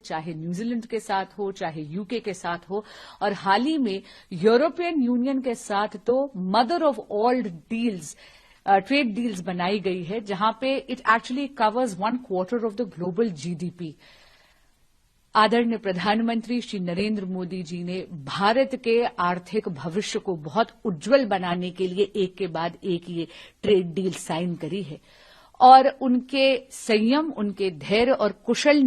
चाहे न्यूजीलैंड के साथ हो, चाहे यूके के साथ हो, और हाल ही में यूरोपियन यूनियन के साथ तो mother of all deals, trade deals बनाई गई है, जहां पे it actually covers 1/4 of the global GDP. आदरणीय प्रधानमंत्री श्री नरेंद्र मोदी जी ने भारत के आर्थिक भविष्य को बहुत उज्जवल बनाने के लिए एक के बाद एक ये ट्रेड डील साइन करी है, और उनके संयम, उनके धैर्य और कुशल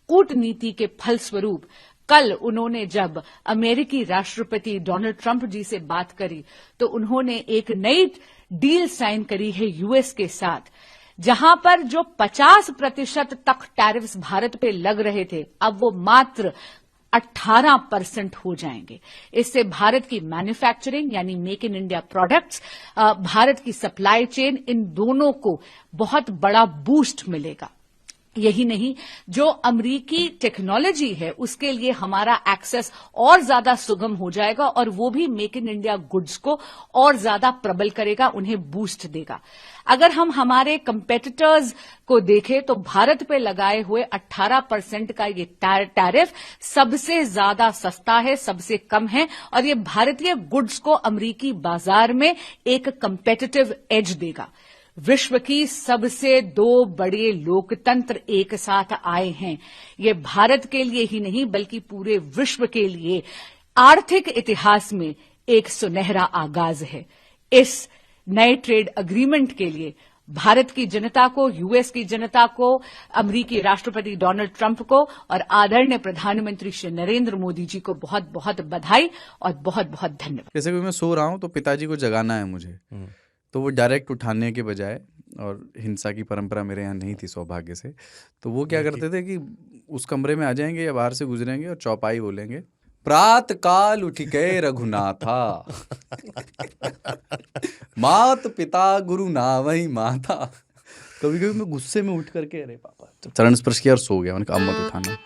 कूटनीति के फलस्वरूप कल उन्होंने जब अमेरिकी राष्ट्रपति डोनाल्ड ट्रंप जी से बात करी तो उन्होंने एक नई डील साइन करी है यूएस के साथ, जहां पर जो 50% तक टैरिफ्स भारत पे लग रहे थे अब वो मात्र 18% हो जाएंगे। इससे भारत की मैन्युफैक्चरिंग यानी make in India products, Bharat की सप्लाई चेन, इन दोनों को बहुत बड़ा बूस्ट मिलेगा। यही नहीं, जो अमरीकी टेक्नोलॉजी है उसके लिए हमारा एक्सेस और ज्यादा सुगम हो जाएगा, और वो भी मेक इन इंडिया गुड्स को और ज्यादा प्रबल करेगा, उन्हें बूस्ट देगा। अगर हम हमारे कंपेटिटर्स को देखें तो भारत पे लगाए हुए 18% का ये टैरिफ सबसे ज्यादा सस्ता है, सबसे कम है, और ये भारतीय गुड्स को अमरीकी बाजार में एक कंपेटिटिव एज देगा। विश्व की सबसे 2 बड़े लोकतंत्र एक साथ आए हैं। ये भारत के लिए ही नहीं बल्कि पूरे विश्व के लिए आर्थिक इतिहास में एक सुनहरा आगाज है। इस नए ट्रेड अग्रीमेंट के लिए भारत की जनता को, यूएस की जनता को, अमरीकी राष्ट्रपति डोनाल्ड ट्रंप को और आदरणीय प्रधानमंत्री श्री नरेंद्र मोदी जी को बहुत बहुत बधाई और बहुत बहुत धन्यवाद। जैसे कि मैं सो रहा हूं तो पिताजी को जगाना है मुझे, तो वो डायरेक्ट उठाने के बजाय, और हिंसा की परंपरा मेरे यहाँ नहीं थी सौभाग्य से, तो वो क्या करते थे कि उस कमरे में आ जाएंगे या बाहर से गुजरेंगे और चौपाई बोलेंगे, प्रात काल उठ गए रघुनाथा मात पिता गुरु नावही माता। कभी कभी मैं गुस्से में उठ करके अरे पापा चरण स्पर्श किया और सो गया, मैंने कहा अब मत उठाना।